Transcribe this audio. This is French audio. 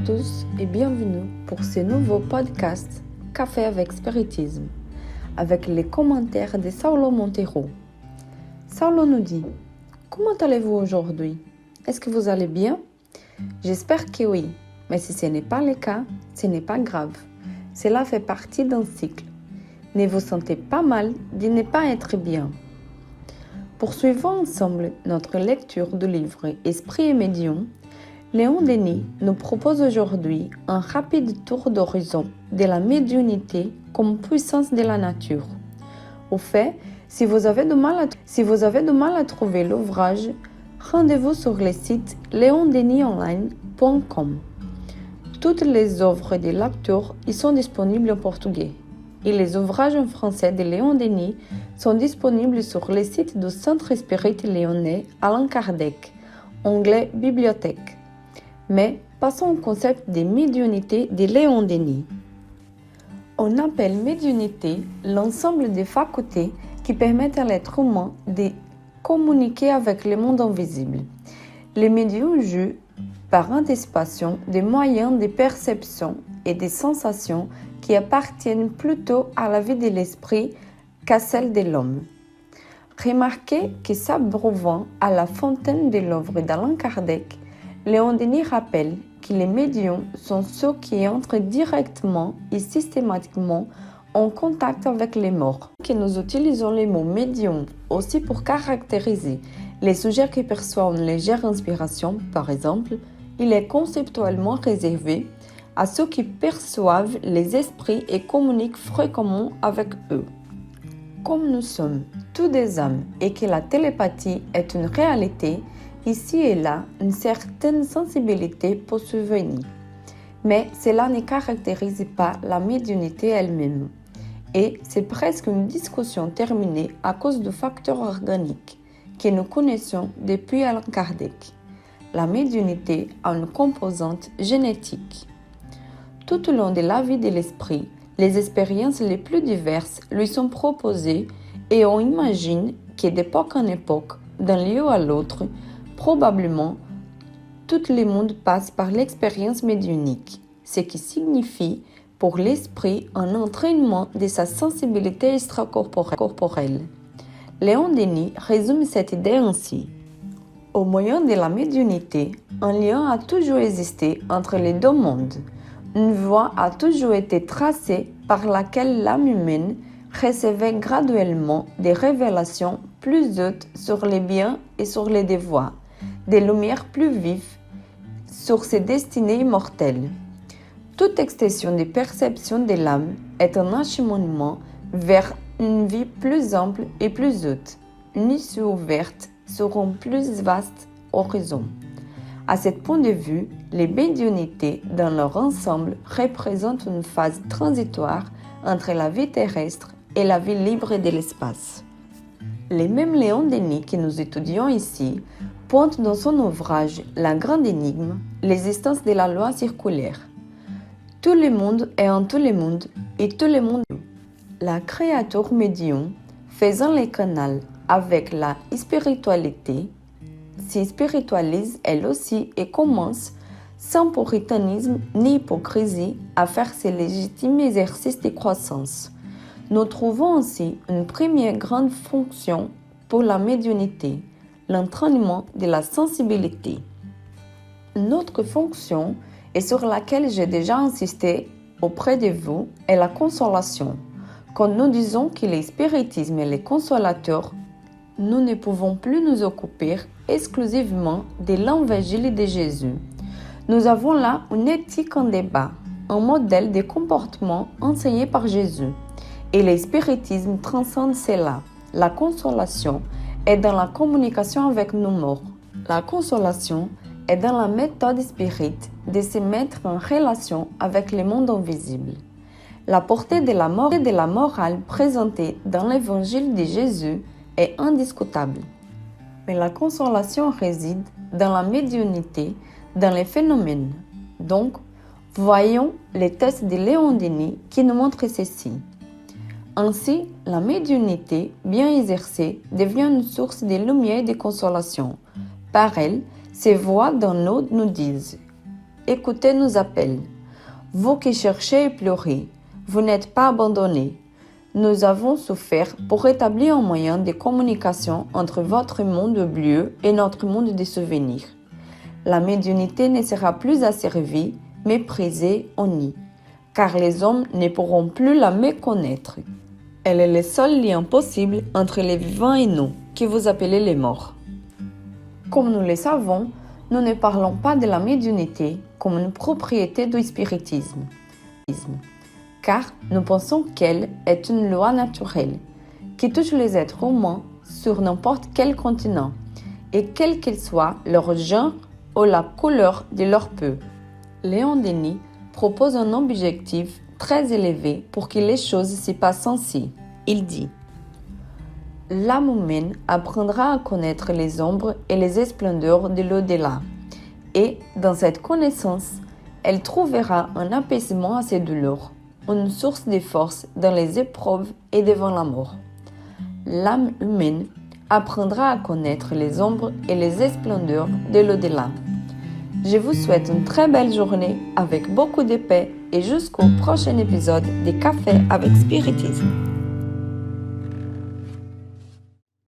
tous et bienvenue pour ce nouveau podcast Café avec Spiritisme, avec les commentaires de Saulo Monteiro. Saulo nous dit: comment allez-vous aujourd'hui? Est-ce que vous allez bien? J'espère que oui, mais si ce n'est pas le cas, ce n'est pas grave. Cela fait partie d'un cycle. Ne vous sentez pas mal de ne pas être bien. Poursuivons ensemble notre lecture du livre Esprit et Médium. Léon Denis nous propose aujourd'hui un rapide tour d'horizon de la médiumnité comme puissance de la nature. Au fait, si vous avez du mal à trouver l'ouvrage, rendez-vous sur le site leondenisonline.com. Toutes les œuvres de l'auteur y sont disponibles en portugais et les ouvrages en français de Léon Denis sont disponibles sur le site du Centre Spirit Lyonnais Allan Kardec, onglet Bibliothèque. Mais passons au concept de médiumnité de Léon Denis. On appelle médiumnité l'ensemble des facultés qui permettent à l'être humain de communiquer avec le monde invisible. Les médiums jouent par anticipation des moyens de perception et des sensations qui appartiennent plutôt à la vie de l'esprit qu'à celle de l'homme. Remarquez que s'abreuvant à la fontaine de l'œuvre d'Allan Kardec, Léon Denis rappelle que les médiums sont ceux qui entrent directement et systématiquement en contact avec les morts. Que nous utilisons le mot médium aussi pour caractériser les sujets qui perçoivent une légère inspiration, par exemple, il est conceptuellement réservé à ceux qui perçoivent les esprits et communiquent fréquemment avec eux. Comme nous sommes tous des âmes et que la télépathie est une réalité, ici et là, une certaine sensibilité peut survenir. Mais cela ne caractérise pas la médiumnité elle-même. Et c'est presque une discussion terminée à cause du facteur organique que nous connaissons depuis Allan Kardec. La médiumnité a une composante génétique. Tout au long de la vie de l'esprit, les expériences les plus diverses lui sont proposées et on imagine que d'époque en époque, d'un lieu à l'autre, probablement, tout le monde passe par l'expérience médiumnique, ce qui signifie pour l'esprit un entraînement de sa sensibilité extracorporelle. Léon Denis résume cette idée ainsi. Au moyen de la médiumnité, un lien a toujours existé entre les deux mondes. Une voie a toujours été tracée par laquelle l'âme humaine recevait graduellement des révélations plus hautes sur les biens et sur les devoirs, des lumières plus vives sur ses destinées immortelles. Toute extension de perception de l'âme est un acheminement vers une vie plus ample et plus haute, une issue ouverte sur un plus vaste horizon. À ce point de vue, les médiumnités dans leur ensemble représentent une phase transitoire entre la vie terrestre et la vie libre de l'espace. Le même Léon Denis que nous étudions ici pointe dans son ouvrage La Grande Énigme l'existence de la loi circulaire. Tout le monde est en tout le monde et tout le monde. La créature médium faisant le canal avec la spiritualité se spiritualise elle aussi et commence, sans puritanisme ni hypocrisie, à faire ses légitimes exercices de croissance. Nous trouvons ainsi une première grande fonction pour la médiumnité, l'entraînement de la sensibilité. Une autre fonction, et sur laquelle j'ai déjà insisté auprès de vous, est la consolation. Quand nous disons que le spiritisme est le consolateur, nous ne pouvons plus nous occuper exclusivement de l'évangile de Jésus. Nous avons là une éthique en débat, un modèle de comportement enseigné par Jésus. Et le spiritisme transcende cela. La consolation est dans la communication avec nos morts. La consolation est dans la méthode spirite de se mettre en relation avec le monde invisible. La portée de la mort et de la morale présentée dans l'évangile de Jésus est indiscutable. Mais la consolation réside dans la médiumnité, dans les phénomènes. Donc, voyons les tests de Léon Denis qui nous montrent ceci. Ainsi, la médiumnité bien exercée devient une source de lumière et de consolation. Par elle, ces voix dans nous nous disent écoutez nos appels. Vous qui cherchez et pleurez, vous n'êtes pas abandonnés. Nous avons souffert pour établir un moyen de communication entre votre monde bleu et notre monde des souvenirs. La médiumnité ne sera plus asservie, méprisée ou nie, car les hommes ne pourront plus la méconnaître. Elle est le seul lien possible entre les vivants et nous, que vous appelez les morts. Comme nous le savons, nous ne parlons pas de la médiumnité comme une propriété du spiritisme, car nous pensons qu'elle est une loi naturelle qui touche les êtres humains sur n'importe quel continent, et quel qu'il soit leur genre ou la couleur de leur peau. Léon Denis propose un objectif très élevé pour que les choses se passent ainsi. Il dit: l'âme humaine apprendra à connaître les ombres et les splendeurs de l'au-delà, et dans cette connaissance, elle trouvera un apaisement à ses douleurs, une source de force dans les épreuves et devant la mort. L'âme humaine apprendra à connaître les ombres et les splendeurs de l'au-delà. Je vous souhaite une très belle journée avec beaucoup de paix et jusqu'au prochain épisode des Cafés avec Spiritisme.